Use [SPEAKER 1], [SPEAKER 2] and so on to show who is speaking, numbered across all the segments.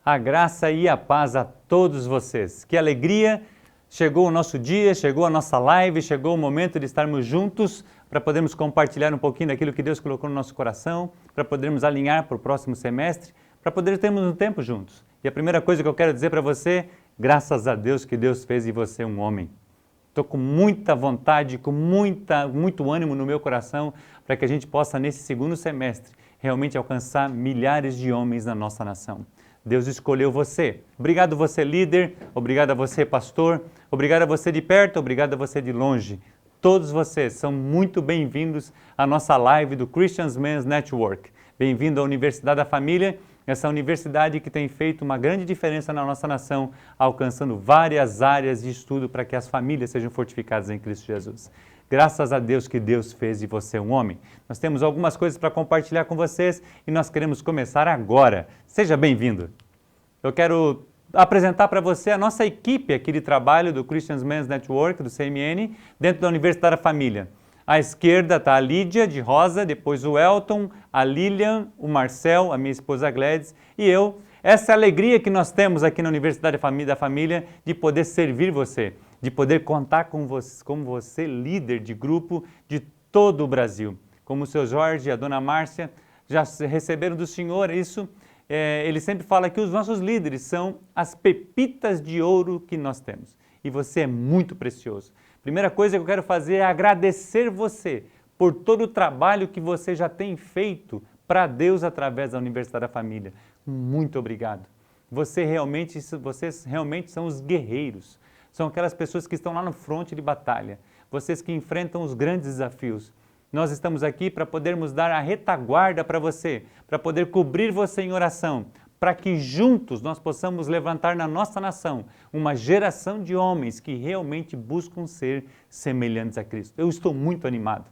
[SPEAKER 1] A graça e a paz a todos vocês. Que alegria! Chegou o nosso dia, chegou a nossa live, chegou o momento de estarmos juntos para podermos compartilhar um pouquinho daquilo que Deus colocou no nosso coração, para podermos alinhar para o próximo semestre, para poder termos um tempo juntos. E a primeira coisa que eu quero dizer para você, graças a Deus que Deus fez de você um homem. Estou com muita vontade, com muito ânimo no meu coração para que a gente possa, nesse segundo semestre, realmente alcançar milhares de homens na nossa nação. Deus escolheu você. Obrigado você líder, obrigado a você pastor, obrigado a você de perto, obrigado a você de longe. Todos vocês são muito bem-vindos à nossa live do Christian Men's Network. Bem-vindo à Universidade da Família, essa universidade que tem feito uma grande diferença na nossa nação, alcançando várias áreas de estudo para que as famílias sejam fortificadas em Cristo Jesus. Graças a Deus que Deus fez de você um homem. Nós temos algumas coisas para compartilhar com vocês e nós queremos começar agora. Seja bem-vindo. Eu quero apresentar para você a nossa equipe aqui de trabalho do Christian Men's Network, do CMN, dentro da Universidade da Família. À esquerda está a Lídia, de rosa, depois o Elton, a Lilian, o Marcel, a minha esposa Gladys e eu. Essa alegria que nós temos aqui na Universidade da Família de poder servir você, de poder contar com você, como você, líder de grupo de todo o Brasil. Como o seu Jorge e a dona Márcia já receberam do Senhor isso, ele sempre fala que os nossos líderes são as pepitas de ouro que nós temos. E você é muito precioso. Primeira coisa que eu quero fazer é agradecer você por todo o trabalho que você já tem feito para Deus através da Universidade da Família. Muito obrigado. Vocês realmente são os guerreiros. São aquelas pessoas que estão lá no fronte de batalha. Vocês que enfrentam os grandes desafios. Nós estamos aqui para podermos dar a retaguarda para você, para poder cobrir você em oração, para que juntos nós possamos levantar na nossa nação uma geração de homens que realmente buscam ser semelhantes a Cristo. Eu estou muito animado.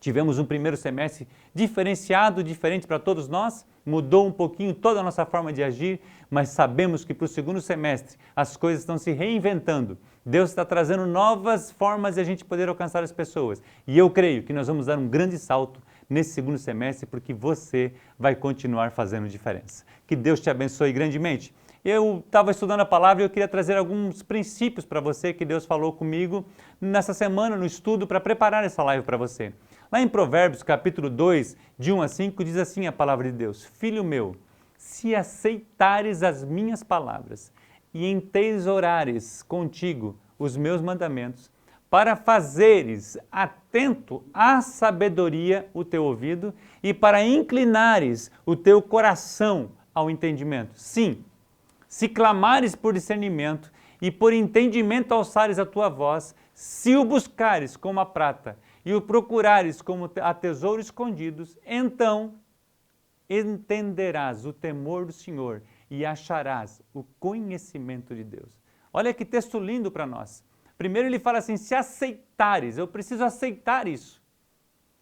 [SPEAKER 1] Tivemos um primeiro semestre diferente para todos nós, mudou um pouquinho toda a nossa forma de agir, mas sabemos que para o segundo semestre as coisas estão se reinventando. Deus está trazendo novas formas de a gente poder alcançar as pessoas. E eu creio que nós vamos dar um grande salto nesse segundo semestre, porque você vai continuar fazendo diferença. Que Deus te abençoe grandemente. Eu estava estudando a palavra e eu queria trazer alguns princípios para você que Deus falou comigo nessa semana no estudo para preparar essa live para você. Lá em Provérbios, capítulo 2, de 1 a 5, diz assim a palavra de Deus: Filho meu, se aceitares as minhas palavras e entesourares contigo os meus mandamentos, para fazeres atento à sabedoria o teu ouvido e para inclinares o teu coração ao entendimento. Sim, se clamares por discernimento e por entendimento alçares a tua voz, se o buscares como a prata e o procurares como a tesouro escondidos, então entenderás o temor do Senhor e acharás o conhecimento de Deus. Olha que texto lindo para nós. Primeiro ele fala assim, se aceitares, eu preciso aceitar isso.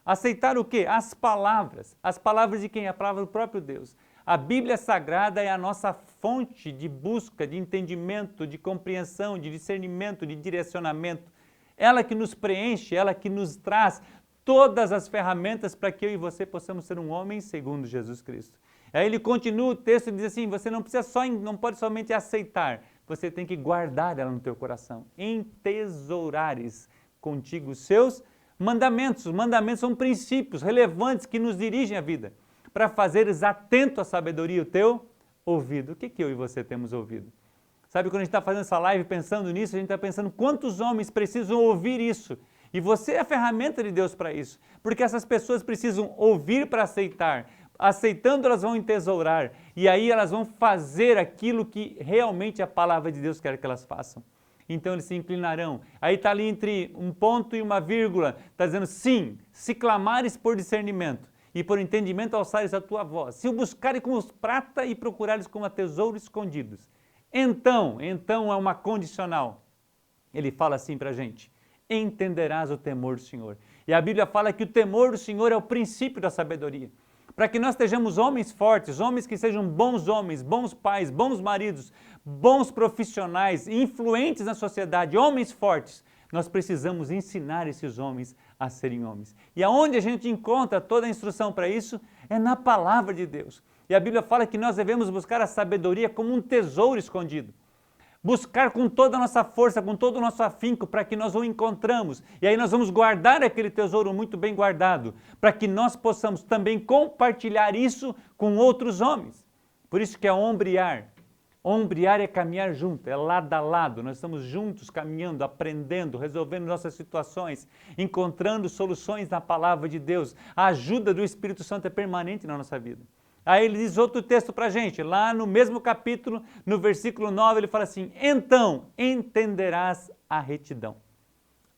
[SPEAKER 1] Aceitar o quê? As palavras. As palavras de quem? A palavra do próprio Deus. A Bíblia Sagrada é a nossa fonte de busca, de entendimento, de compreensão, de discernimento, de direcionamento. Ela que nos preenche, ela que nos traz todas as ferramentas para que eu e você possamos ser um homem segundo Jesus Cristo. Aí ele continua o texto e diz assim, você não pode somente aceitar, você tem que guardar ela no teu coração. Entesourares contigo os seus mandamentos. Os mandamentos são princípios relevantes que nos dirigem a vida. Para fazeres atento à sabedoria o teu ouvido. O que eu e você temos ouvido? Sabe, quando a gente está fazendo essa live pensando nisso, a gente está pensando quantos homens precisam ouvir isso. E você é a ferramenta de Deus para isso. Porque essas pessoas precisam ouvir para aceitar. Aceitando, elas vão entesourar. E aí elas vão fazer aquilo que realmente a palavra de Deus quer que elas façam. Então eles se inclinarão. Aí está ali entre um ponto e uma vírgula. Está dizendo, sim, se clamares por discernimento e por entendimento alçares a tua voz. Se o buscares com os prata e procurares como a tesouro escondidos. Então é uma condicional. Ele fala assim para a gente, entenderás o temor do Senhor. E a Bíblia fala que o temor do Senhor é o princípio da sabedoria. Para que nós estejamos homens fortes, homens que sejam bons homens, bons pais, bons maridos, bons profissionais, influentes na sociedade, homens fortes, nós precisamos ensinar esses homens a serem homens. E aonde a gente encontra toda a instrução para isso? É na palavra de Deus. E a Bíblia fala que nós devemos buscar a sabedoria como um tesouro escondido. Buscar com toda a nossa força, com todo o nosso afinco, para que nós o encontramos. E aí nós vamos guardar aquele tesouro muito bem guardado, para que nós possamos também compartilhar isso com outros homens. Por isso que é ombrear. Ombrear é caminhar junto, é lado a lado. Nós estamos juntos caminhando, aprendendo, resolvendo nossas situações, encontrando soluções na palavra de Deus. A ajuda do Espírito Santo é permanente na nossa vida. Aí ele diz outro texto para a gente, lá no mesmo capítulo, no versículo 9, ele fala assim: então entenderás a retidão,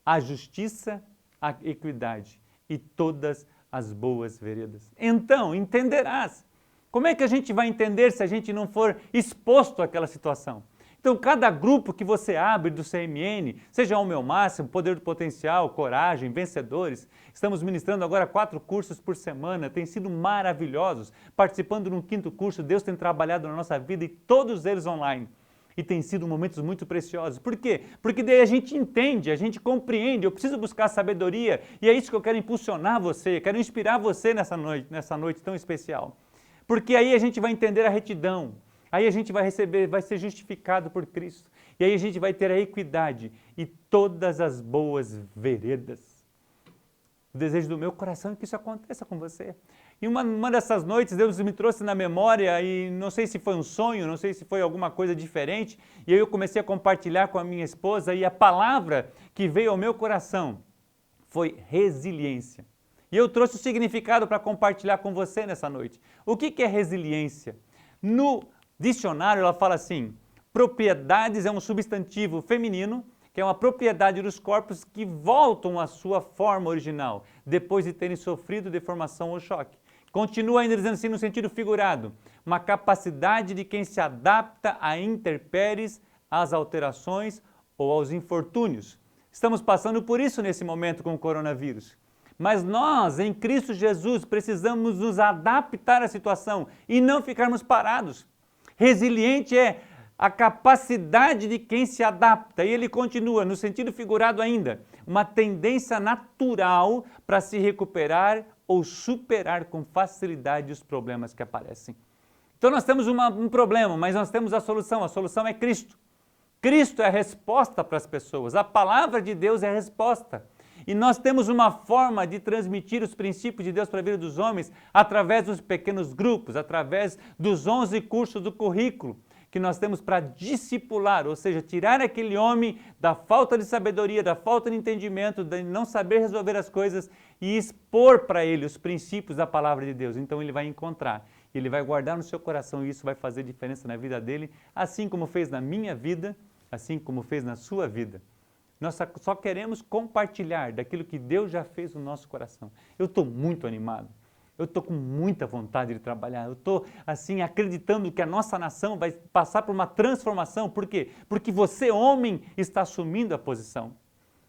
[SPEAKER 1] a justiça, a equidade e todas as boas veredas. Então entenderás. Como é que a gente vai entender se a gente não for exposto àquela situação? Então, cada grupo que você abre do CMN, seja o meu máximo, Poder do Potencial, Coragem, Vencedores, estamos ministrando agora 4 cursos por semana, tem sido maravilhosos. Participando de um 5º curso, Deus tem trabalhado na nossa vida e todos eles online. E tem sido momentos muito preciosos. Por quê? Porque daí a gente entende, a gente compreende, eu preciso buscar sabedoria e é isso que eu quero impulsionar você, quero inspirar você nessa noite tão especial. Porque aí a gente vai entender a retidão, aí a gente vai receber, vai ser justificado por Cristo. E aí a gente vai ter a equidade e todas as boas veredas. O desejo do meu coração é que isso aconteça com você. E uma dessas noites Deus me trouxe na memória, e não sei se foi um sonho, não sei se foi alguma coisa diferente, e aí eu comecei a compartilhar com a minha esposa, e a palavra que veio ao meu coração foi resiliência. E eu trouxe o significado para compartilhar com você nessa noite. O que é resiliência? No dicionário ela fala assim: propriedades é um substantivo feminino, que é uma propriedade dos corpos que voltam à sua forma original, depois de terem sofrido deformação ou choque. Continua ainda dizendo assim no sentido figurado: uma capacidade de quem se adapta a intempéries, às alterações ou aos infortúnios. Estamos passando por isso nesse momento com o coronavírus. Mas nós, em Cristo Jesus, precisamos nos adaptar à situação e não ficarmos parados. Resiliente é a capacidade de quem se adapta. E ele continua, no sentido figurado ainda, uma tendência natural para se recuperar ou superar com facilidade os problemas que aparecem. Então nós temos um problema, mas nós temos a solução é Cristo. Cristo é a resposta para as pessoas, a palavra de Deus é a resposta. E nós temos uma forma de transmitir os princípios de Deus para a vida dos homens através dos pequenos grupos, através dos 11 cursos do currículo que nós temos para discipular, ou seja, tirar aquele homem da falta de sabedoria, da falta de entendimento, de não saber resolver as coisas e expor para ele os princípios da palavra de Deus. Então ele vai encontrar, ele vai guardar no seu coração e isso vai fazer diferença na vida dele, assim como fez na minha vida, assim como fez na sua vida. Nós só queremos compartilhar daquilo que Deus já fez no nosso coração. Eu estou muito animado, eu estou com muita vontade de trabalhar, eu estou assim acreditando que a nossa nação vai passar por uma transformação. Por quê? Porque você, homem, está assumindo a posição.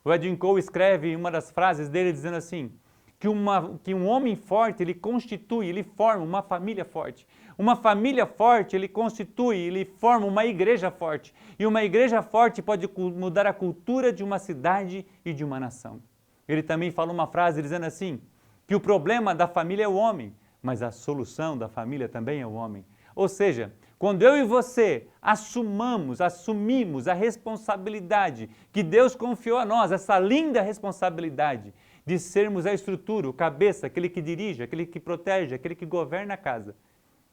[SPEAKER 1] O Edwin Cole escreve uma das frases dele dizendo assim, que um homem forte, ele forma uma família forte. Uma família forte, ele forma uma igreja forte. E uma igreja forte pode mudar a cultura de uma cidade e de uma nação. Ele também fala uma frase dizendo assim, que o problema da família é o homem, mas a solução da família também é o homem. Ou seja, quando eu e você assumimos a responsabilidade que Deus confiou a nós, essa linda responsabilidade de sermos a estrutura, o cabeça, aquele que dirige, aquele que protege, aquele que governa a casa,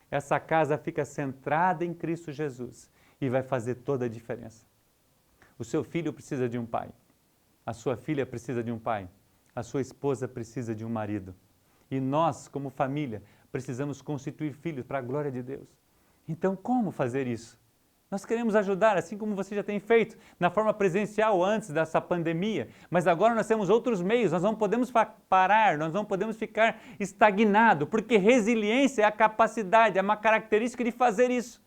[SPEAKER 1] essa casa fica centrada em Cristo Jesus e vai fazer toda a diferença. O seu filho precisa de um pai, a sua filha precisa de um pai, a sua esposa precisa de um marido. E nós, como família, precisamos constituir filhos para a glória de Deus. Então, como fazer isso? Nós queremos ajudar, assim como você já tem feito, na forma presencial antes dessa pandemia, mas agora nós temos outros meios, nós não podemos parar, nós não podemos ficar estagnados, porque resiliência é a capacidade, é uma característica de fazer isso,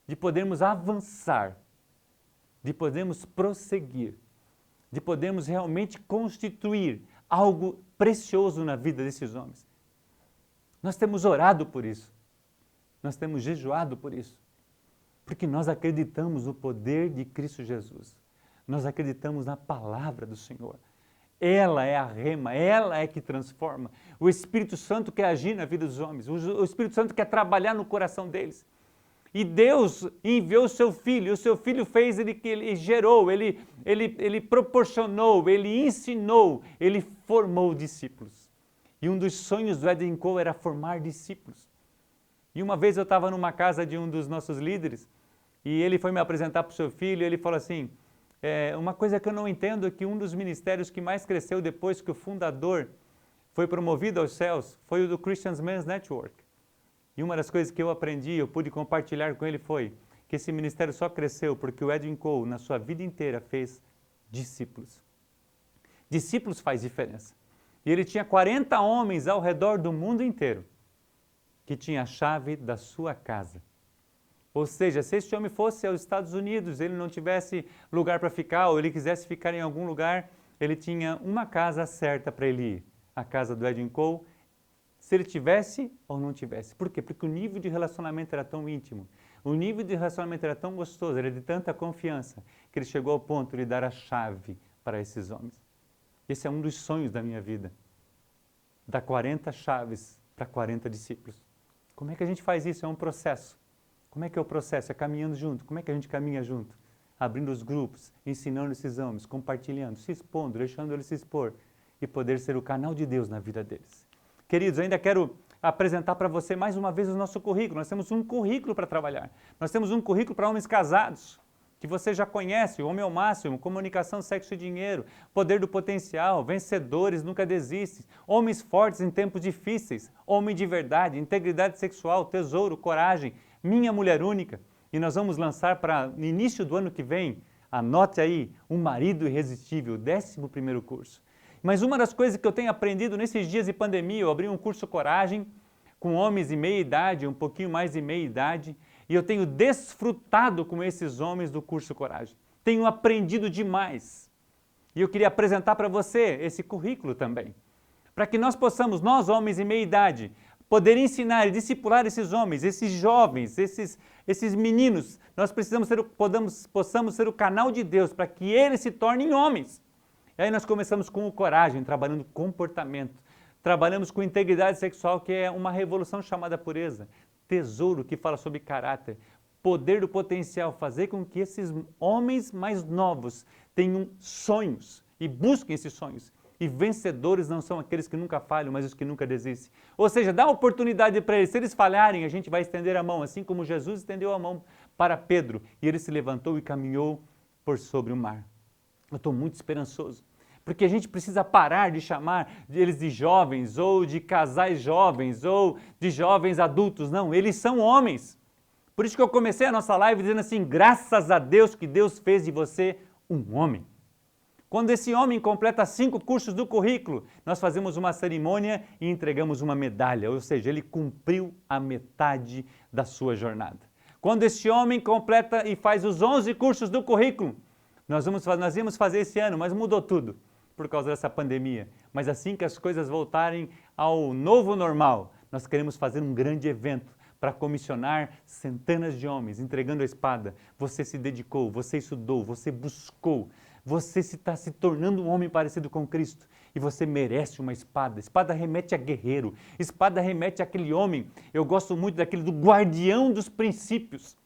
[SPEAKER 1] de podermos avançar, de podermos prosseguir, de podermos realmente constituir algo precioso na vida desses homens. Nós temos orado por isso, nós temos jejuado por isso. Porque nós acreditamos no poder de Cristo Jesus. Nós acreditamos na palavra do Senhor. Ela é a rema, ela é que transforma. O Espírito Santo quer agir na vida dos homens, o Espírito Santo quer trabalhar no coração deles. E Deus enviou o seu Filho, e o seu Filho fez, ele gerou, ele proporcionou, ele ensinou, ele formou discípulos. E um dos sonhos do Eden Cole era formar discípulos. E uma vez eu estava numa casa de um dos nossos líderes, e ele foi me apresentar para o seu filho, e ele falou assim, uma coisa que eu não entendo é que um dos ministérios que mais cresceu depois que o fundador foi promovido aos céus foi o do Christian Men's Network. E uma das coisas que eu aprendi, eu pude compartilhar com ele foi que esse ministério só cresceu porque o Eden Cole, na sua vida inteira, fez discípulos. Discípulos faz diferença. E ele tinha 40 homens ao redor do mundo inteiro que tinha a chave da sua casa. Ou seja, se este homem fosse aos Estados Unidos, ele não tivesse lugar para ficar, ou ele quisesse ficar em algum lugar, ele tinha uma casa certa para ele ir, a casa do Eden Cole, se ele tivesse ou não tivesse. Por quê? Porque o nível de relacionamento era tão íntimo, o nível de relacionamento era tão gostoso, era de tanta confiança, que ele chegou ao ponto de dar a chave para esses homens. Esse é um dos sonhos da minha vida, dar 40 chaves para 40 discípulos. Como é que a gente faz isso? É um processo. Como é que é o processo? É caminhando junto. Como é que a gente caminha junto? Abrindo os grupos, ensinando esses homens, compartilhando, se expondo, deixando eles se expor e poder ser o canal de Deus na vida deles. Queridos, eu ainda quero apresentar para você mais uma vez o nosso currículo. Nós temos um currículo para trabalhar. Nós temos um currículo para homens casados, que você já conhece, o Homem ao Máximo, Comunicação, Sexo e Dinheiro, Poder do Potencial, Vencedores, Nunca Desistem, Homens Fortes em Tempos Difíceis, Homem de Verdade, Integridade Sexual, Tesouro, Coragem, Minha Mulher Única. E nós vamos lançar para o início do ano que vem, anote aí, Um Marido Irresistível, 11º curso. Mas uma das coisas que eu tenho aprendido nesses dias de pandemia, eu abri um curso Coragem com homens de meia idade, um pouquinho mais de meia idade, e eu tenho desfrutado com esses homens do curso Coragem. Tenho aprendido demais. E eu queria apresentar para você esse currículo também, para que nós possamos, nós homens de meia idade, poder ensinar e discipular esses homens, esses jovens, esses meninos. Nós possamos ser o canal de Deus para que eles se tornem homens. E aí nós começamos com o Coragem, trabalhando comportamento. Trabalhamos com integridade sexual, que é uma revolução chamada pureza. Tesouro, que fala sobre caráter. Poder do potencial, fazer com que esses homens mais novos tenham sonhos e busquem esses sonhos. E vencedores não são aqueles que nunca falham, mas os que nunca desistem. Ou seja, dá oportunidade para eles. Se eles falharem, a gente vai estender a mão, assim como Jesus estendeu a mão para Pedro. E ele se levantou e caminhou por sobre o mar. Eu estou muito esperançoso, porque a gente precisa parar de chamar eles de jovens, ou de casais jovens, ou de jovens adultos. Não, eles são homens. Por isso que eu comecei a nossa live dizendo assim, graças a Deus que Deus fez de você um homem. Quando esse homem completa 5 cursos do currículo, nós fazemos uma cerimônia e entregamos uma medalha, ou seja, ele cumpriu a metade da sua jornada. Quando esse homem completa e faz os 11 cursos do currículo, nós íamos fazer esse ano, mas mudou tudo por causa dessa pandemia. Mas assim que as coisas voltarem ao novo normal, nós queremos fazer um grande evento para comissionar centenas de homens, entregando a espada. Você se dedicou, você estudou, você buscou, você está se tornando um homem parecido com Cristo e você merece uma espada. Espada remete a guerreiro, espada remete àquele homem, eu gosto muito daquele do guardião dos princípios.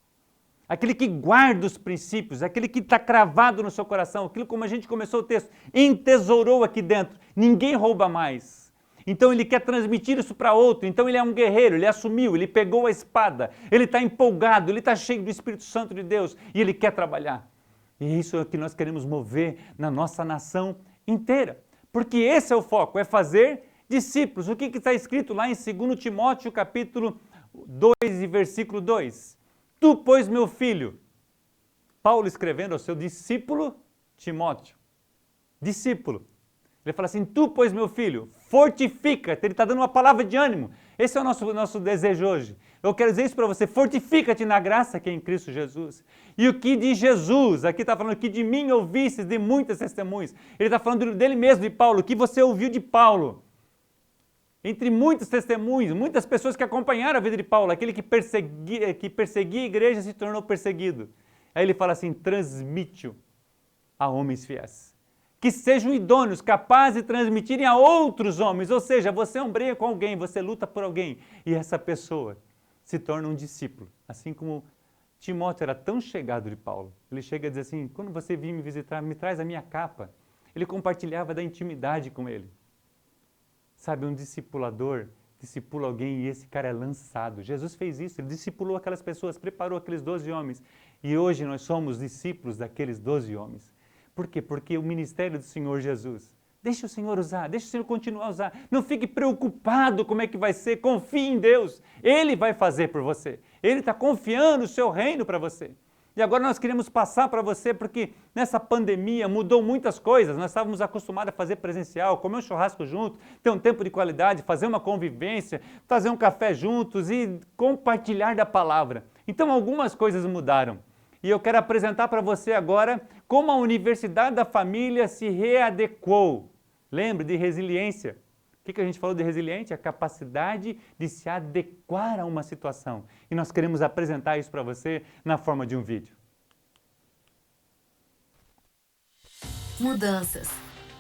[SPEAKER 1] Aquele que guarda os princípios, aquele que está cravado no seu coração, aquilo como a gente começou o texto, entesourou aqui dentro, ninguém rouba mais. Então ele quer transmitir isso para outro, então ele é um guerreiro, ele assumiu, ele pegou a espada, ele está empolgado, ele está cheio do Espírito Santo de Deus e ele quer trabalhar. E isso é o que nós queremos mover na nossa nação inteira, porque esse é o foco, é fazer discípulos. O que está escrito lá em 2 Timóteo capítulo 2 e versículo 2? Tu, pois, meu filho, Paulo escrevendo ao seu discípulo Timóteo, discípulo, ele fala assim, tu, pois, meu filho, fortifica-te, ele está dando uma palavra de ânimo, esse é o nosso desejo hoje, eu quero dizer isso para você, fortifica-te na graça que é em Cristo Jesus, e o que de Jesus, aqui está falando que de mim ouvistes de muitas testemunhas, ele está falando dele mesmo, de Paulo, o que você ouviu de Paulo, entre muitos testemunhos, muitas pessoas que acompanharam a vida de Paulo, aquele que perseguia a igreja se tornou perseguido. Aí ele fala assim, transmite-o a homens fiéis. que sejam idôneos, capazes de transmitirem a outros homens. Ou seja, você ombreia com alguém, você luta por alguém e essa pessoa se torna um discípulo. Assim como Timóteo era tão chegado de Paulo. Ele chega a dizer assim, quando você vir me visitar, me traz a minha capa. Ele compartilhava da intimidade com ele. Sabe, um discipulador discipula alguém e esse cara é lançado. Jesus fez isso, ele discipulou aquelas pessoas, preparou aqueles 12 homens. E hoje nós somos discípulos daqueles 12 homens. Por quê? Porque o ministério do Senhor Jesus, deixa o Senhor usar, deixa o Senhor continuar a usar. Não fique preocupado como é que vai ser, confie em Deus. Ele vai fazer por você. Ele está confiando o seu reino para você. E agora nós queremos passar para você, porque nessa pandemia mudou muitas coisas. Nós estávamos acostumados a fazer presencial, comer um churrasco junto, ter um tempo de qualidade, fazer uma convivência, fazer um café juntos e compartilhar da palavra. Então algumas coisas mudaram. E eu quero apresentar para você agora como a Universidade da Família se readequou. Lembre de resiliência. O que a gente falou de resiliência? A capacidade de se adequar a uma situação. E nós queremos apresentar isso para você na forma de um vídeo.
[SPEAKER 2] Mudanças.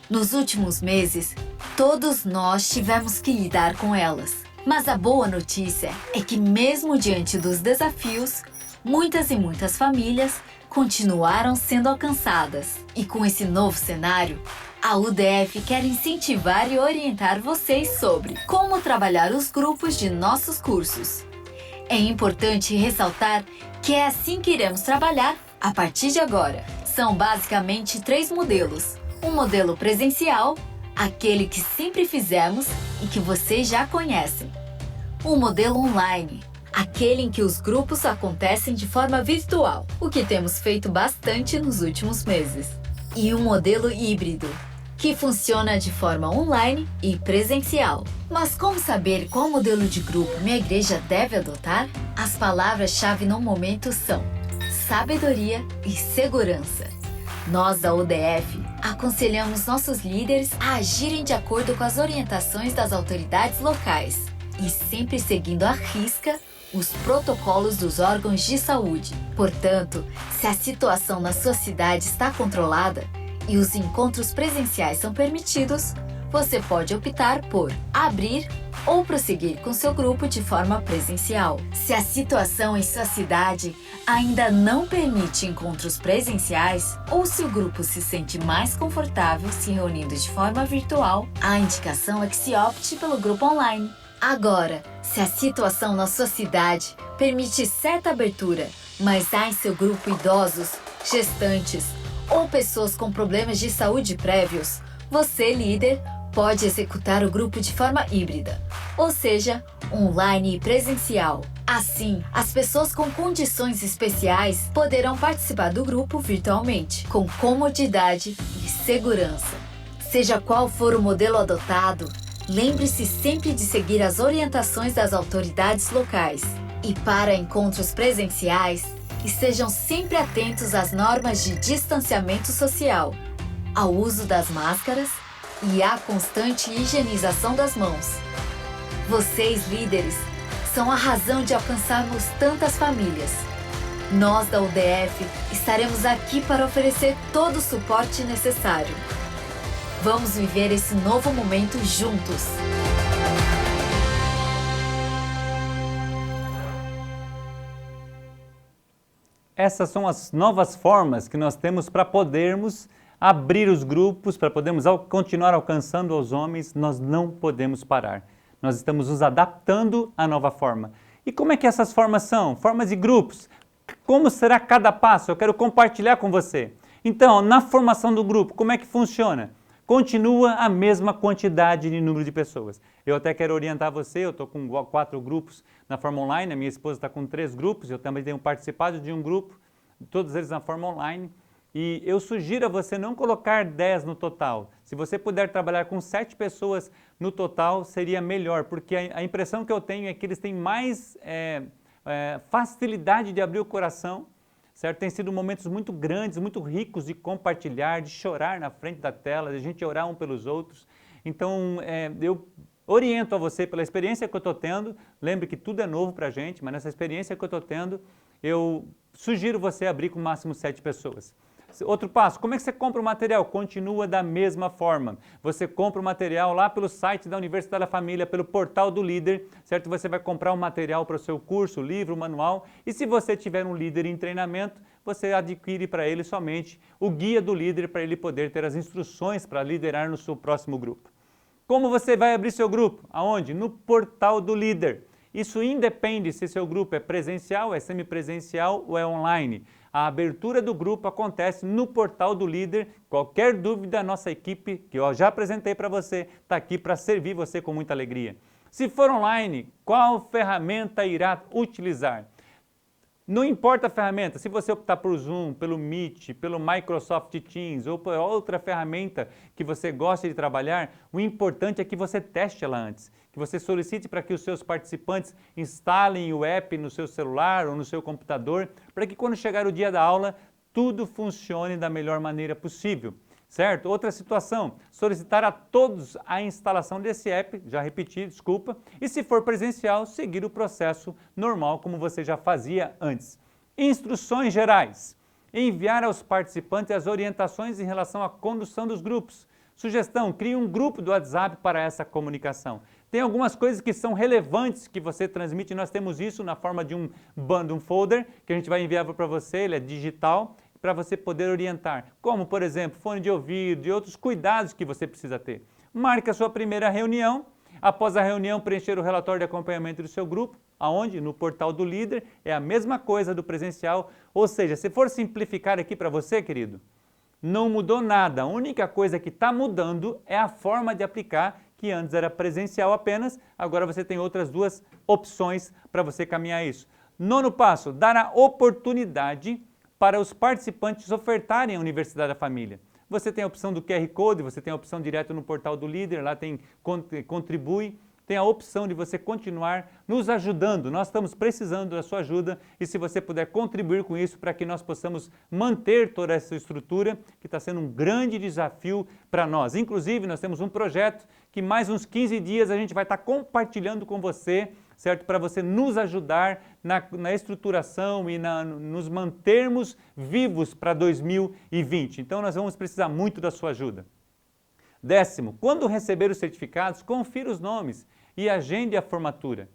[SPEAKER 2] Nos últimos meses, todos nós tivemos que lidar com elas. Mas a boa notícia é que mesmo diante dos desafios, muitas e muitas famílias continuaram sendo alcançadas. E com esse novo cenário, a UDF quer incentivar e orientar vocês sobre como trabalhar os grupos de nossos cursos. É importante ressaltar que é assim que iremos trabalhar a partir de agora. São basicamente 3 modelos. Um modelo presencial, aquele que sempre fizemos e que vocês já conhecem. Um modelo online, aquele em que os grupos acontecem de forma virtual, o que temos feito bastante nos últimos meses. E um modelo híbrido, que funciona de forma online e presencial. Mas como saber qual modelo de grupo minha igreja deve adotar? As palavras-chave no momento são sabedoria e segurança. Nós da UDF aconselhamos nossos líderes a agirem de acordo com as orientações das autoridades locais e sempre seguindo à risca os protocolos dos órgãos de saúde. Portanto, se a situação na sua cidade está controlada e os encontros presenciais são permitidos, você pode optar por abrir ou prosseguir com seu grupo de forma presencial. Se a situação em sua cidade ainda não permite encontros presenciais, ou se o grupo se sente mais confortável se reunindo de forma virtual, a indicação é que se opte pelo grupo online. Agora, se a situação na sua cidade permite certa abertura, mas há em seu grupo idosos, gestantes ou pessoas com problemas de saúde prévios, você, líder, pode executar o grupo de forma híbrida, ou seja, online e presencial. Assim, as pessoas com condições especiais poderão participar do grupo virtualmente, com comodidade e segurança. Seja qual for o modelo adotado, lembre-se sempre de seguir as orientações das autoridades locais. E para encontros presenciais, estejam sempre atentos às normas de distanciamento social, ao uso das máscaras e à constante higienização das mãos. Vocês, líderes, são a razão de alcançarmos tantas famílias. Nós da UDF estaremos aqui para oferecer todo o suporte necessário. Vamos viver esse novo momento juntos.
[SPEAKER 1] Essas são as novas formas que nós temos para podermos abrir os grupos, para podermos continuar alcançando os homens. Nós não podemos parar. Nós estamos nos adaptando à nova forma. E como é que essas formas são? Formas de grupos. Como será cada passo? Eu quero compartilhar com você. Então, na formação do grupo, como é que funciona? Continua a mesma quantidade de número de pessoas. Eu até quero orientar você, eu estou com 4 grupos na forma online, a minha esposa está com 3 grupos, eu também tenho participado de um grupo, todos eles na forma online. E eu sugiro a você não colocar 10 no total. Se você puder trabalhar com 7 pessoas no total, seria melhor, porque a impressão que eu tenho é que eles têm mais facilidade de abrir o coração, certo? Tem sido momentos muito grandes, muito ricos de compartilhar, de chorar na frente da tela, de a gente orar um pelos outros. Então, eu oriento a você pela experiência que eu estou tendo. Lembre que tudo é novo para a gente, mas nessa experiência que eu estou tendo, eu sugiro você abrir com o máximo 7 pessoas. Outro passo, como é que você compra o material? Continua da mesma forma. Você compra o material lá pelo site da Universidade da Família, pelo portal do líder, certo? Você vai comprar um material para o seu curso, livro, manual. E se você tiver um líder em treinamento, você adquire para ele somente o guia do líder para ele poder ter as instruções para liderar no seu próximo grupo. Como você vai abrir seu grupo? Aonde? No portal do líder. Isso independe se seu grupo é presencial, é semipresencial ou é online. A abertura do grupo acontece no portal do líder. Qualquer dúvida, a nossa equipe, que eu já apresentei para você, está aqui para servir você com muita alegria. Se for online, qual ferramenta irá utilizar? Não importa a ferramenta, se você optar por Zoom, pelo Meet, pelo Microsoft Teams ou por outra ferramenta que você gosta de trabalhar, o importante é que você teste ela antes, que você solicite para que os seus participantes instalem o app no seu celular ou no seu computador, para que quando chegar o dia da aula, tudo funcione da melhor maneira possível. Certo? Outra situação, solicitar a todos a instalação desse app, já repeti, desculpa, e se for presencial, seguir o processo normal como você já fazia antes. Instruções gerais, enviar aos participantes as orientações em relação à condução dos grupos. Sugestão, crie um grupo do WhatsApp para essa comunicação. Tem algumas coisas que são relevantes que você transmite, nós temos isso na forma de um folder que a gente vai enviar para você, ele é digital, para você poder orientar, como, por exemplo, fone de ouvido e outros cuidados que você precisa ter. Marque a sua primeira reunião, após a reunião preencher o relatório de acompanhamento do seu grupo, aonde? No portal do líder, é a mesma coisa do presencial, ou seja, se for simplificar aqui para você, querido, não mudou nada, a única coisa que está mudando é a forma de aplicar, que antes era presencial apenas, agora você tem outras duas opções para você caminhar isso. Nono passo, dar a oportunidade para os participantes ofertarem a Universidade da Família. Você tem a opção do QR Code, você tem a opção direto no portal do líder, lá tem contribui, tem a opção de você continuar nos ajudando. Nós estamos precisando da sua ajuda e se você puder contribuir com isso para que nós possamos manter toda essa estrutura, que está sendo um grande desafio para nós. Inclusive, nós temos um projeto que mais uns 15 dias a gente vai estar compartilhando com você, certo? Para você nos ajudar na estruturação e nos mantermos vivos para 2020. Então, nós vamos precisar muito da sua ajuda. Décimo, quando receber os certificados, confira os nomes e agende a formatura,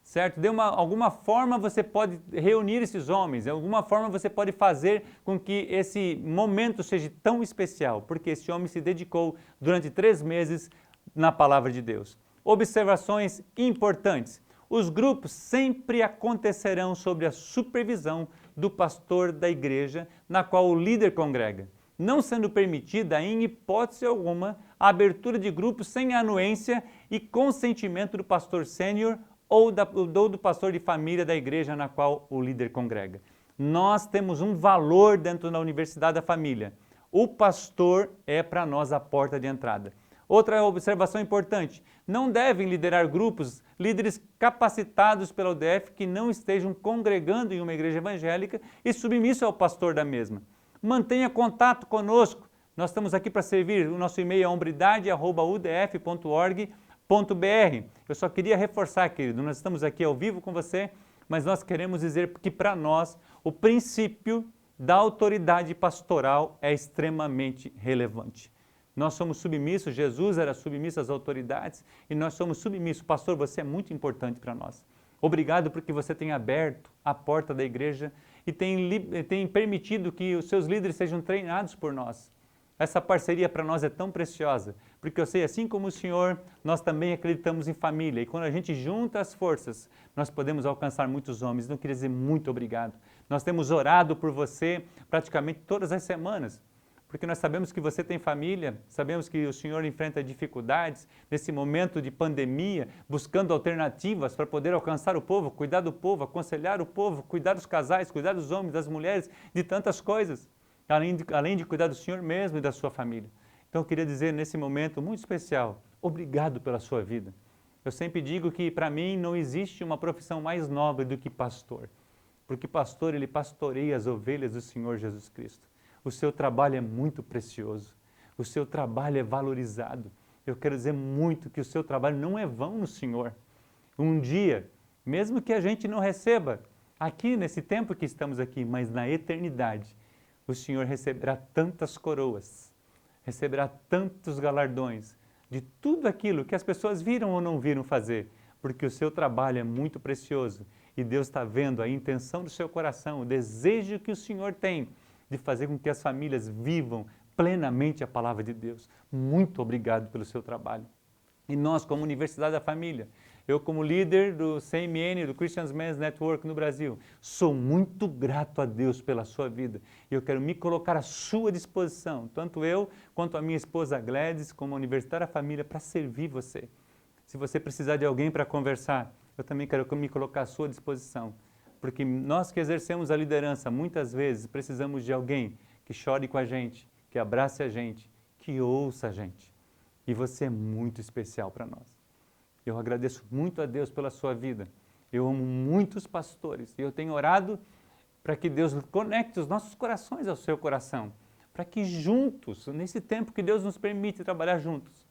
[SPEAKER 1] certo? De alguma forma você pode reunir esses homens, de alguma forma você pode fazer com que esse momento seja tão especial, porque esse homem se dedicou durante 3 meses na Palavra de Deus. Observações importantes. Os grupos sempre acontecerão sob a supervisão do pastor da igreja na qual o líder congrega, não sendo permitida, em hipótese alguma, a abertura de grupos sem anuência e consentimento do pastor sênior ou do pastor de família da igreja na qual o líder congrega. Nós temos um valor dentro da Universidade da Família. O pastor é para nós a porta de entrada. Outra observação importante, não devem liderar grupos, líderes capacitados pela UDF que não estejam congregando em uma igreja evangélica e submissos ao pastor da mesma. Mantenha contato conosco, nós estamos aqui para servir, o nosso e-mail é hombridade@udf.org.br. Eu só queria reforçar, querido, nós estamos aqui ao vivo com você, mas nós queremos dizer que para nós o princípio da autoridade pastoral é extremamente relevante. Nós somos submissos, Jesus era submisso às autoridades e nós somos submissos. Pastor, você é muito importante para nós. Obrigado porque você tem aberto a porta da igreja e tem permitido que os seus líderes sejam treinados por nós. Essa parceria para nós é tão preciosa, porque eu sei, assim como o Senhor, nós também acreditamos em família. E quando a gente junta as forças, nós podemos alcançar muitos homens. Então, eu queria dizer muito obrigado. Nós temos orado por você praticamente todas as semanas, porque nós sabemos que você tem família, sabemos que o Senhor enfrenta dificuldades nesse momento de pandemia, buscando alternativas para poder alcançar o povo, cuidar do povo, aconselhar o povo, cuidar dos casais, cuidar dos homens, das mulheres, de tantas coisas, além de cuidar do Senhor mesmo e da sua família. Então eu queria dizer nesse momento muito especial, obrigado pela sua vida. Eu sempre digo que para mim não existe uma profissão mais nobre do que pastor, porque pastor ele pastoreia as ovelhas do Senhor Jesus Cristo. O seu trabalho é muito precioso, o seu trabalho é valorizado. Eu quero dizer muito que o seu trabalho não é vão no Senhor. Um dia, mesmo que a gente não receba aqui nesse tempo que estamos aqui, mas na eternidade, o Senhor receberá tantas coroas, receberá tantos galardões de tudo aquilo que as pessoas viram ou não viram fazer, porque o seu trabalho é muito precioso e Deus está vendo a intenção do seu coração, o desejo que o Senhor tem de fazer com que as famílias vivam plenamente a palavra de Deus. Muito obrigado pelo seu trabalho. E nós, como Universidade da Família, eu como líder do CMN, do Christian Men's Network no Brasil, sou muito grato a Deus pela sua vida. E eu quero me colocar à sua disposição, tanto eu quanto a minha esposa Gladys, como a Universidade da Família, para servir você. Se você precisar de alguém para conversar, eu também quero me colocar à sua disposição. Porque nós que exercemos a liderança, muitas vezes precisamos de alguém que chore com a gente, que abrace a gente, que ouça a gente. E você é muito especial para nós. Eu agradeço muito a Deus pela sua vida. Eu amo muitos pastores e eu tenho orado para que Deus conecte os nossos corações ao seu coração, para que juntos, nesse tempo que Deus nos permite trabalhar juntos,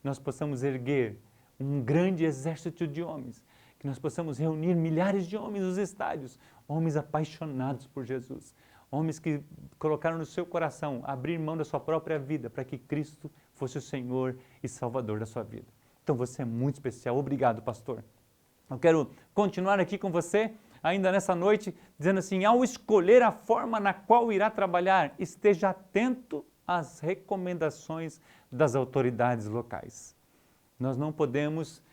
[SPEAKER 1] nós possamos erguer um grande exército de homens, que nós possamos reunir milhares de homens nos estádios, homens apaixonados por Jesus, homens que colocaram no seu coração abrir mão da sua própria vida para que Cristo fosse o Senhor e Salvador da sua vida. Então você é muito especial. Obrigado, pastor. Eu quero continuar aqui com você, ainda nessa noite, dizendo assim, ao escolher a forma na qual irá trabalhar, esteja atento às recomendações das autoridades locais. Nós não podemos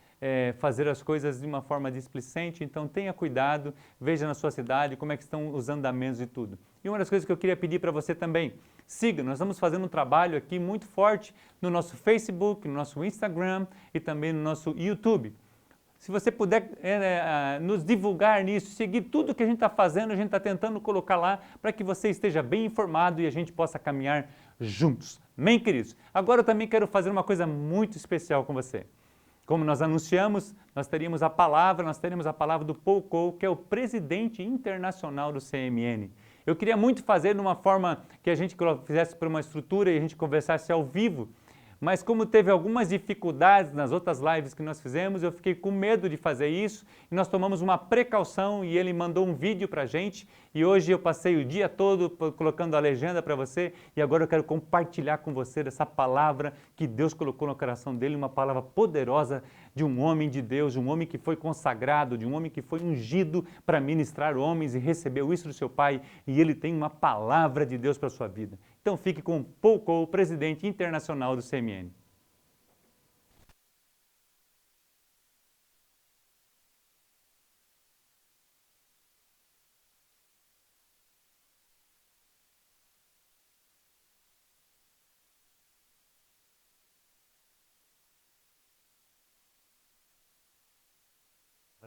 [SPEAKER 1] fazer as coisas de uma forma displicente, então tenha cuidado, veja na sua cidade como é que estão os andamentos e tudo. E uma das coisas que eu queria pedir para você também, siga, nós estamos fazendo um trabalho aqui muito forte no nosso Facebook, no nosso Instagram e também no nosso YouTube. Se você puder nos divulgar nisso, seguir tudo que a gente está fazendo, a gente está tentando colocar lá para que você esteja bem informado e a gente possa caminhar juntos. Amém, queridos? Agora eu também quero fazer uma coisa muito especial com você. Como nós anunciamos, nós teremos a palavra do Paul Cole, que é o presidente internacional do CMN. Eu queria muito fazer de uma forma que a gente fizesse por uma estrutura e a gente conversasse ao vivo, mas como teve algumas dificuldades nas outras lives que nós fizemos, eu fiquei com medo de fazer isso e nós tomamos uma precaução e ele mandou um vídeo para a gente e hoje eu passei o dia todo colocando a legenda para você e agora eu quero compartilhar com você dessa palavra que Deus colocou no coração dele, uma palavra poderosa de um homem de Deus, de um homem que foi consagrado, de um homem que foi ungido para ministrar homens e recebeu isso do seu pai e ele tem uma palavra de Deus para a sua vida. Então fique com Paul Cole, presidente internacional do CMN.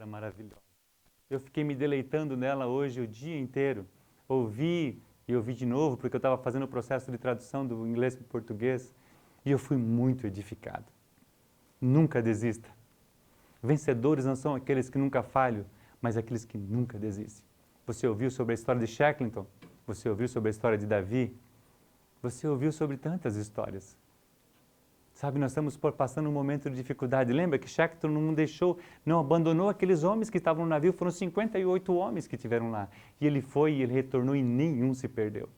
[SPEAKER 1] Maravilhosa. Eu fiquei me deleitando nela hoje o dia inteiro. Ouvi e ouvi de novo, porque eu estava fazendo o processo de tradução do inglês para o português, e eu fui muito edificado. Nunca desista. Vencedores não são aqueles que nunca falham, mas aqueles que nunca desistem. Você ouviu sobre a história de Shackleton? Você ouviu sobre a história de Davi? Você ouviu sobre tantas histórias. Sabe, nós estamos passando um momento de dificuldade. Lembra que Shackleton não abandonou aqueles homens que estavam no navio, foram 58 homens que estiveram lá. E ele foi e ele retornou e nenhum se perdeu.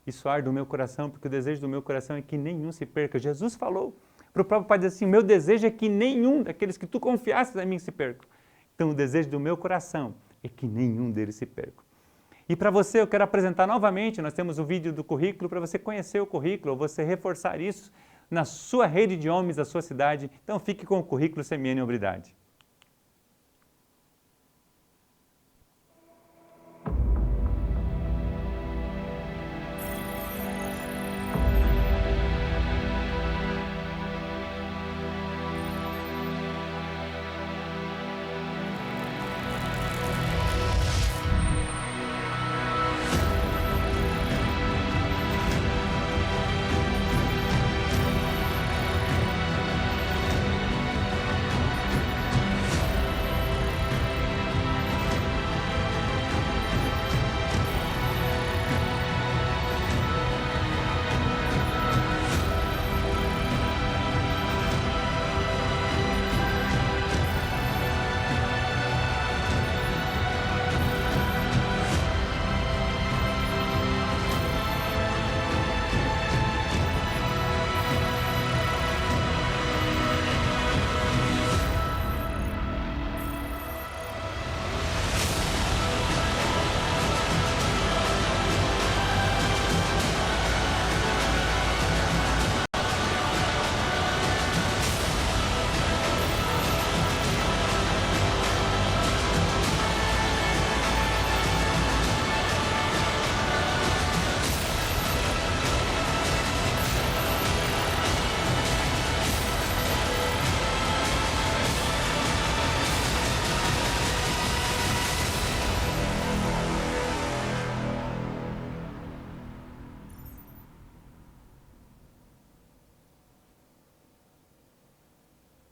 [SPEAKER 1] Isso arde no meu coração, porque o desejo do meu coração é que nenhum se perca. Jesus falou para o próprio Pai, diz assim, meu desejo é que nenhum daqueles que tu confiasses a mim se perca. Então o desejo do meu coração é que nenhum deles se perca. E para você eu quero apresentar novamente, nós temos o vídeo do currículo, para você conhecer o currículo, ou você reforçar isso na sua rede de homens da sua cidade. Então fique com o currículo CMN Obridade.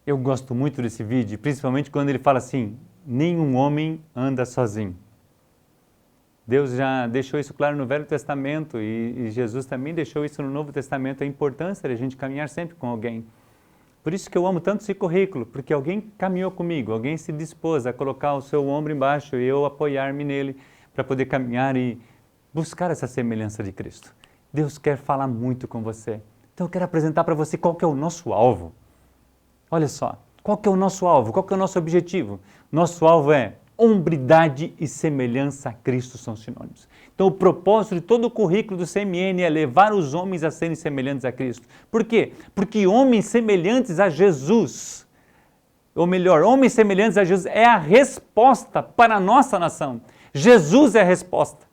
[SPEAKER 1] Eu gosto muito desse vídeo, principalmente quando ele fala assim, nenhum homem anda sozinho. Deus já deixou isso claro no Velho Testamento e Jesus também deixou isso no Novo Testamento, a importância de a gente caminhar sempre com alguém. Por isso que eu amo tanto esse currículo, porque alguém caminhou comigo, alguém se dispôs a colocar o seu ombro embaixo e eu apoiar-me nele para poder caminhar e buscar essa semelhança de Cristo. Deus quer falar muito com você. Então eu quero apresentar para você qual que é o nosso alvo. Olha só, qual que é o nosso alvo? Qual que é o nosso objetivo? Nosso alvo é hombridade e semelhança a Cristo são sinônimos. Então o propósito de todo o currículo do CMN é levar os homens a serem semelhantes a Cristo. Por quê? Porque homens semelhantes a Jesus, ou melhor, homens semelhantes a Jesus é a resposta para a nossa nação. Jesus é a resposta.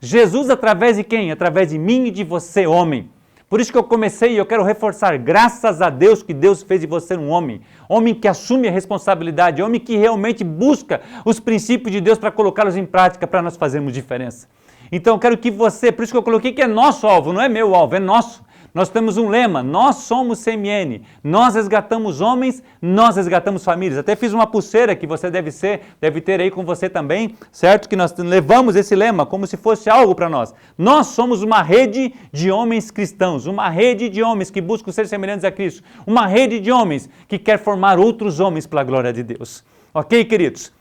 [SPEAKER 1] Jesus através de quem? Através de mim e de você, homem. Por isso que eu comecei e eu quero reforçar, graças a Deus que Deus fez de você um homem. Homem que assume a responsabilidade, homem que realmente busca os princípios de Deus para colocá-los em prática, para nós fazermos diferença. Então eu quero que você, por isso que eu coloquei que é nosso alvo, não é meu alvo, é nosso. Nós temos um lema, nós somos CMN, nós resgatamos homens, nós resgatamos famílias. Até fiz uma pulseira que você deve ter aí com você também, certo? Que nós levamos esse lema como se fosse algo para nós. Nós somos uma rede de homens cristãos, uma rede de homens que buscam ser semelhantes a Cristo, uma rede de homens que quer formar outros homens para a glória de Deus. Ok, queridos?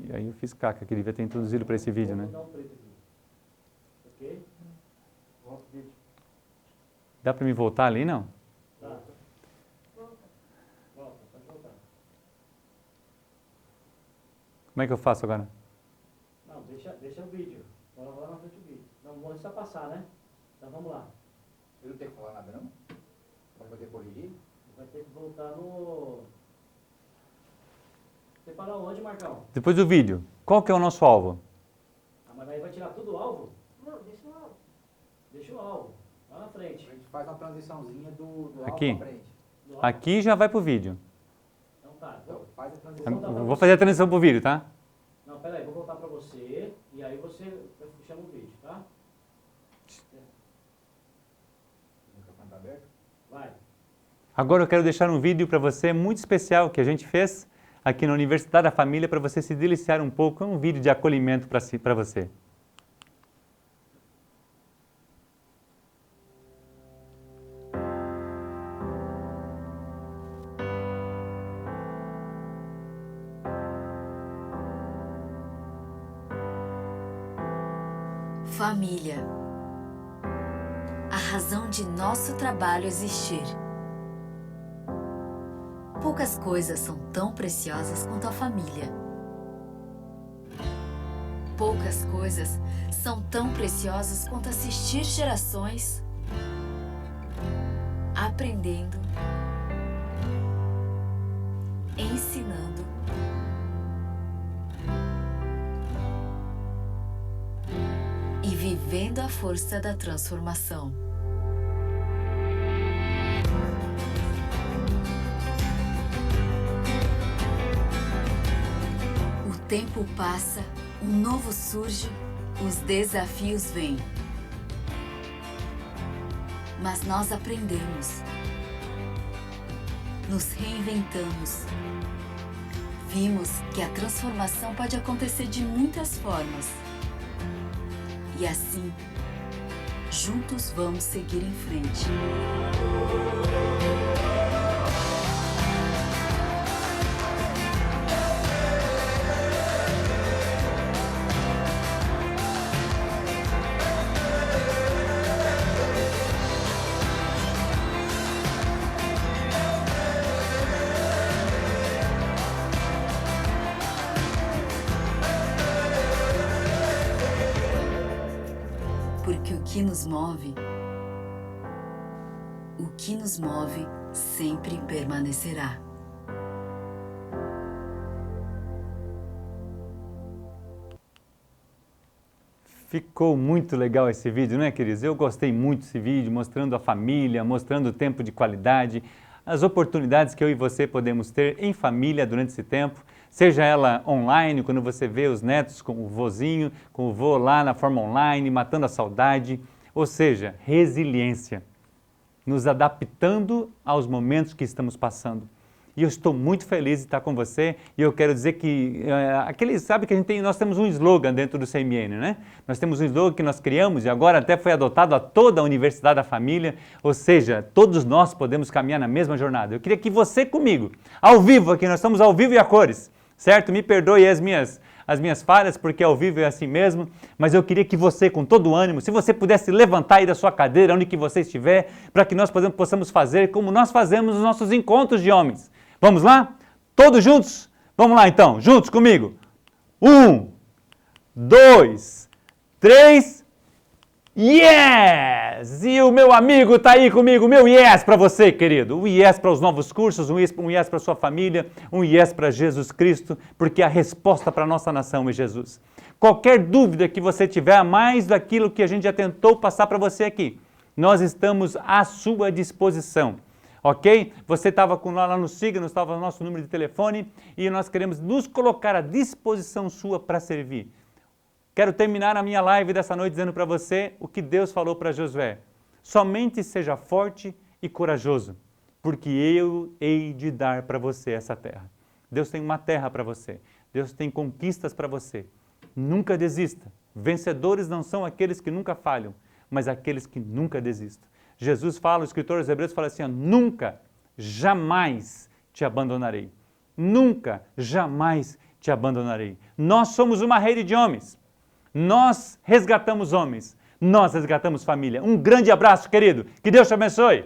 [SPEAKER 1] E aí eu fiz caca, que devia ter introduzido para esse vídeo, né? Dá para me voltar ali, não?
[SPEAKER 3] Dá. Volta, pode voltar.
[SPEAKER 1] Como é que eu faço agora?
[SPEAKER 3] Não, deixa o vídeo. Vamos lá na frente do vídeo. Não vamos deixar passar, né? Então vamos lá.
[SPEAKER 4] Eu não tenho que falar nada, não? Pra poder corrigir?
[SPEAKER 3] Vai ter que voltar no... Você para onde, Marcão?
[SPEAKER 1] Depois do vídeo, qual que é o nosso alvo?
[SPEAKER 3] Ah, mas aí vai tirar tudo o alvo? Não, deixa o alvo. Deixa o alvo. Lá na frente.
[SPEAKER 4] A gente faz uma transiçãozinha do
[SPEAKER 1] Aqui?
[SPEAKER 4] alvo pra frente.
[SPEAKER 3] Do alvo.
[SPEAKER 1] Aqui já vai pro vídeo.
[SPEAKER 3] Então tá.
[SPEAKER 4] Então, faz a transição.
[SPEAKER 3] Vou voltar pra
[SPEAKER 1] Vou
[SPEAKER 3] você.
[SPEAKER 1] fazer a transição pro vídeo, tá?
[SPEAKER 3] Não, pera aí. Vou voltar pra você. E aí você chama o vídeo, tá?
[SPEAKER 4] O microfone tá aberto?
[SPEAKER 3] Vai.
[SPEAKER 1] Agora eu quero deixar um vídeo para você muito especial que a gente fez aqui na Universidade da Família para você se deliciar um pouco. É um vídeo de acolhimento para você.
[SPEAKER 2] Família. A razão de nosso trabalho existir. Poucas coisas são tão preciosas quanto a família. Poucas coisas são tão preciosas quanto assistir gerações aprendendo, ensinando e vivendo a força da transformação. O tempo passa, um novo surge, os desafios vêm. Mas nós aprendemos, nos reinventamos. Vimos que a transformação pode acontecer de muitas formas. E assim, juntos vamos seguir em frente. Porque o que nos move sempre permanecerá.
[SPEAKER 1] Ficou muito legal esse vídeo, né, queridos? Eu gostei muito desse vídeo, mostrando a família, mostrando o tempo de qualidade, as oportunidades que eu e você podemos ter em família durante esse tempo, seja ela online, quando você vê os netos com o vozinho, com o vô lá na forma online, matando a saudade, ou seja, resiliência. nos adaptando aos momentos que estamos passando. E eu estou muito feliz de estar com você e eu quero dizer que, sabe que nós temos um slogan dentro do CMN, né? Nós temos um slogan que nós criamos e agora até foi adotado a toda a Universidade da Família, ou seja, todos nós podemos caminhar na mesma jornada. Eu queria que você comigo, ao vivo aqui, nós estamos ao vivo e a cores, certo? Me perdoe as minhas falhas, porque ao vivo é assim mesmo, mas eu queria que você, com todo o ânimo, se você pudesse levantar aí da sua cadeira, onde que você estiver, para que nós possamos fazer como nós fazemos os nossos encontros de homens. Vamos lá? Todos juntos? Vamos lá então, juntos comigo. 1, 2, 3, yes! E o meu amigo está aí comigo, meu yes para você, querido. Um yes para os novos cursos, um yes para a sua família, um yes para Jesus Cristo, porque a resposta para a nossa nação é Jesus. Qualquer dúvida que você tiver, a mais daquilo que a gente já tentou passar para você aqui, nós estamos à sua disposição. Ok? Você estava lá no Siga, estava o nosso número de telefone e nós queremos nos colocar à disposição sua para servir. Quero terminar a minha live dessa noite dizendo para você o que Deus falou para Josué. Somente seja forte e corajoso, porque eu hei de dar para você essa terra. Deus tem uma terra para você. Deus tem conquistas para você. Nunca desista. Vencedores não são aqueles que nunca falham, mas aqueles que nunca desistem. Jesus fala, o escritor dos Hebreus fala assim, nunca, jamais te abandonarei. Nunca, jamais te abandonarei. Nós somos uma rede de homens. Nós resgatamos homens. Nós resgatamos família. Um grande abraço, querido. Que Deus te abençoe.